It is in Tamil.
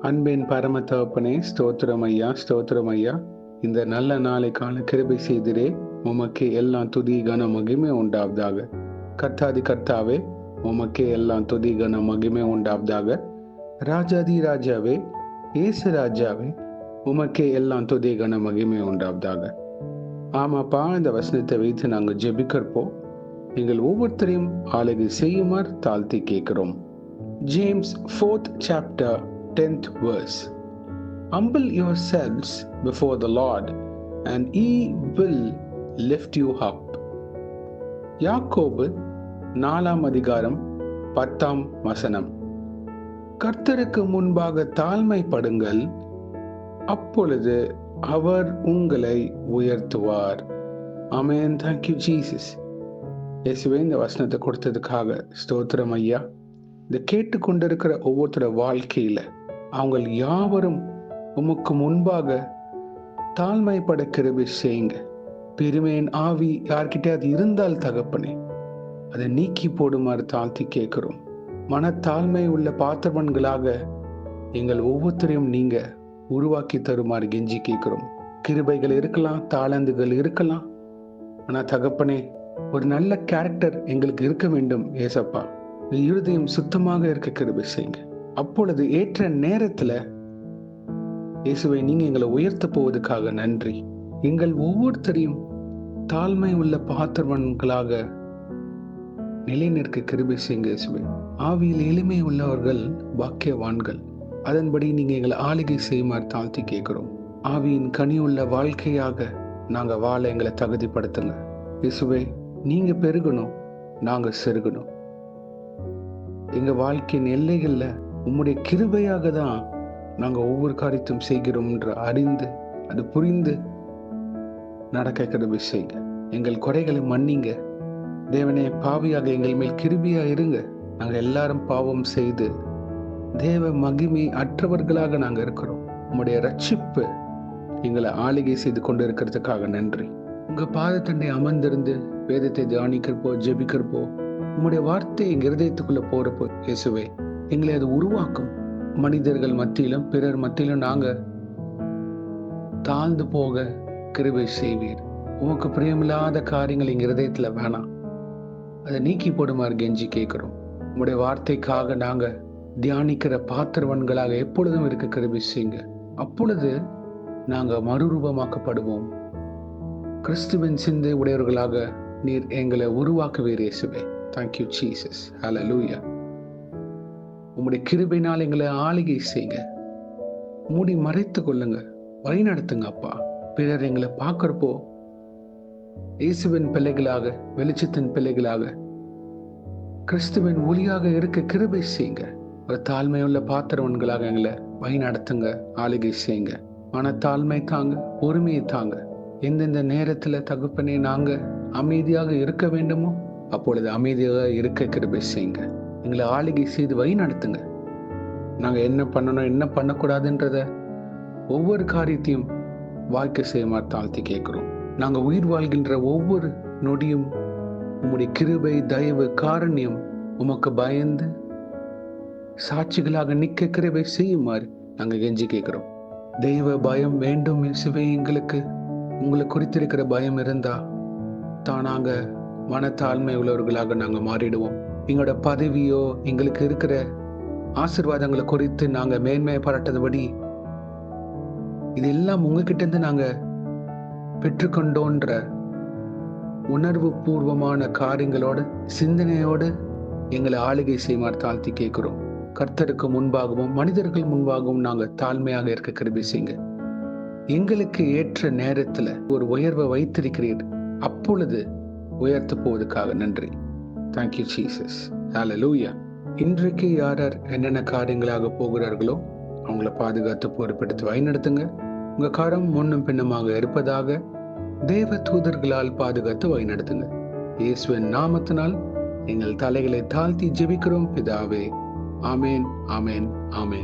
அன்பின் பரம தகப்பனே, ஸ்தோத்திரம் ஐயா, ஸ்தோத்திரம் ஐயா. இந்த நல்ல நாளை காண கிருபை செய்திரே. உமக்கே எல்லாம் துதி கன மகிமை உண்டாவதாக. கர்த்தாதி கர்த்தாவே, உமக்கே எல்லாம் துதி கன மகிமை உண்டாவதாக. ராஜாதி ராஜாவே, இயேசு ராஜாவே, உமக்கே எல்லாம் துதி கன மகிமை உண்டாவதாக. ஆமாப்பா, இந்த வசனத்தை வைத்து நாங்கள் ஜெபிக்கிறப்போ எங்கள் ஒவ்வொருத்தரையும் ஆளுகை செய்யுமாறு தாழ்த்தி கேட்கிறோம். James 4th chapter 10th verse. Humble yourselves before the Lord and he will lift you up. யாக்கோபு 4ஆம் அதிகாரம் 10ஆம் வசனம். கர்த்தருக்கு முன்பாக தாழ்மைப்படுங்கள், அப்பொழுது அவர் உங்களை உயர்த்துவார். ஆமென். Thank you Jesus. இயேசுவே, இந்த வசனத்தை கொடுத்ததுக்காக ஸ்தோத்திரம் ஐயா. இதை கேட்டுக்கொண்டிருக்கிற ஒவ்வொருத்தர வாழ்க்கையில அவங்க யாவரும் உமக்கு முன்பாக தாழ்மைப்பட கிருபை செய்யுங்க. பெருமையின் ஆவி யார்கிட்ட அது இருந்தால் தகப்பனே, அதை நீக்கி போடுமாறு தாழ்த்தி கேட்கிறோம். மனத்தாழ்மை உள்ள பாத்திரவன்களாக எங்கள் ஒவ்வொருத்தரையும் நீங்க உருவாக்கி தருமாறு கெஞ்சி கேட்கிறோம். கிருபைகள் இருக்கலாம், தாளந்துகள் இருக்கலாம், ஆனா தகப்பனே, ஒரு நல்ல கேரக்டர் எங்களுக்கு இருக்க வேண்டும். ஏசப்பா, இருதயம் சுத்தமாக இருக்க கிருபை செய்யுங்க. அப்பொழுது ஏற்ற நேரத்துல இயேசுவை நீங்க எங்களை உயர்த்த போவதற்காக நன்றி. எங்கள் ஒவ்வொருத்தரையும் தாழ்மை உள்ள பாத்திரவன்களாக நிலைநிற்க கிருபை செய்யுங்க இயேசுவை. ஆவியில் எளிமை உள்ளவர்கள் பாக்கியவான்கள். அதன்படி நீங்க எங்களை ஆளுகை செய்யுமாறு தாழ்த்தி கேட்கிறோம். ஆவியின் கனி உள்ள வாழ்க்கையாக நாங்க வாழ எங்களை தகுதிப்படுத்துங்க இயேசுவை. நீங்க பெருகணும், நாங்க செருகணும். எங்க வாழ்க்கையின் எல்லைகள்ல உம்முடைய கிருபையாக தான் நாங்க ஒவ்வொரு காரியத்தையும் செய்கிறோம் என்று அறிந்து அது புரிந்து நடக்க கிருபை செய்யுங்க. எங்கள் குறைகளை மன்னிங்க தேவனே. பாவியாக எங்கள் மேல் கிருபையா இருங்க. நாங்க எல்லாரும் பாவம் செய்து தேவ மகிமை அற்றவர்களாக நாங்க இருக்கிறோம். உம்முடைய ரட்சிப்பு எங்களை ஆளுகை செய்து கொண்டு இருக்கிறதுக்காக நன்றி. உங்க பாதத்தண்டை அமர்ந்திருந்து வேதத்தை தியானிக்கிறப்போ ஜெபிக்கிறப்போ உம்முடைய வார்த்தை எங்க இருதயத்துக்குள்ள போறப்போ இயேசுவே, எங்களை அது உருவாக்கும். மனிதர்கள் மத்தியிலும் பிறர் மத்தியிலும் நாங்க தாழ்ந்து போக கிருபை செய்வீர். உமக்கு பிரியமில்லாத காரியங்கள் எங்க இருதயத்துல வேணாம், அதை நீக்கி போடுமாறு கெஞ்சி கேட்கிறோம். உம்முடைய வார்த்தைக்காக நாங்க தியானிக்கிற பாத்திரவன்களாக எப்பொழுதும் இருக்க கிருபை செய்யுங்க. அப்பொழுது நாங்க மறுரூபமாக்கப்படுவோம். கிறிஸ்துவின் சிந்தை உடையவர்களாக நீர் எங்களை உருவாக்குவீர் இயேசுவே. Thank you Jesus. Hallelujah. உம்முடைய கிருபையினால் எங்களை ஆளுகை செய்யுங்க. மூடி மறைத்து கொள்ளுங்க, வழி நடத்துங்க அப்பா. பிறர் எங்களை பார்க்கிறப்போ இயேசுவின் பிள்ளைகளாக, வெளிச்சத்தின் பிள்ளைகளாக, கிறிஸ்துவின் ஒளியாக இருக்க கிருபை செய்யுங்க. ஒரு தாழ்மையுள்ள பாத்திரவன்களாக எங்களை வழி நடத்துங்க, ஆளுகை செய்யுங்க. மனத்தாழ்மை தாங்க, பொறுமையை தாங்க. எந்தெந்த நேரத்துல தகப்பனே நாங்க அமைதியாக இருக்க வேண்டுமோ அப்பொழுது அமைதியாக இருக்க கிருபை செய்யுங்க. எங்களை ஆளுகை செய்து வழி நடத்துங்க. நாங்க என்ன பண்ணணும், என்ன பண்ணக்கூடாதுன்றத ஒவ்வொரு காரியத்தையும் வாழ்க்கை செய்யுமாறு தாழ்த்தி கேட்கிறோம். நாங்க உயிர் வாழ்கின்ற ஒவ்வொரு நொடியும் உம்முடைய கிருபை, தயவு, காரண்யம் உமக்கு பயந்து சாட்சிகளாக நிக்க கிருபை செய்யுமாறு நாங்க கெஞ்சி கேட்கிறோம். தெய்வ பயம் வேண்டும் இயேசுவே. எங்களுக்கு உங்களை குறித்திருக்கிற பயம் இருந்தா தானாங்க மனத்தாழ்மை உள்ளவர்களாக நாங்க மாறிடுவோம். எங்களோட பதவியோ எங்களுக்கு இருக்கிற ஆசீர்வாதங்களை குறித்து நாங்க மேன்மையை பாராட்டபடி இதெல்லாம் உங்ககிட்ட இருந்து நாங்க பெற்றுக்கொண்டோன்ற உணர்வு பூர்வமான காரியங்களோட சிந்தனையோடு எங்களை ஆளுகை செய்யுமாறு தாழ்த்தி கேட்கிறோம். கர்த்தருக்கு முன்பாகவும் மனிதர்கள் முன்பாகவும் நாங்க தாழ்மையாக இருக்க கிருபை செய்யுங்க. எங்களுக்கு ஏற்ற நேரத்துல ஒரு உயர்வை வைத்திருக்கிறீர், அப்பொழுது உயர்த்த போவதற்காக நன்றி. Thank you Jesus. Hallelujah. இன்றைக்கு யார் யார் என்னென்ன காரியங்களாக போகிறார்களோ அவங்கள பாதுகாத்து பொறுப்பெடுத்து வழிநடத்துங்க. உங்க கரம் முன்னும் பின்னமாக இருப்பதாக தேவ தூதர்களால் பாதுகாத்து வழிநடத்துங்க. இயேசுவின் நாமத்தினால் எங்கள் தலைகளை தாழ்த்தி ஜெபிக்கிறோம் பிதாவே. ஆமேன், ஆமேன், ஆமேன்.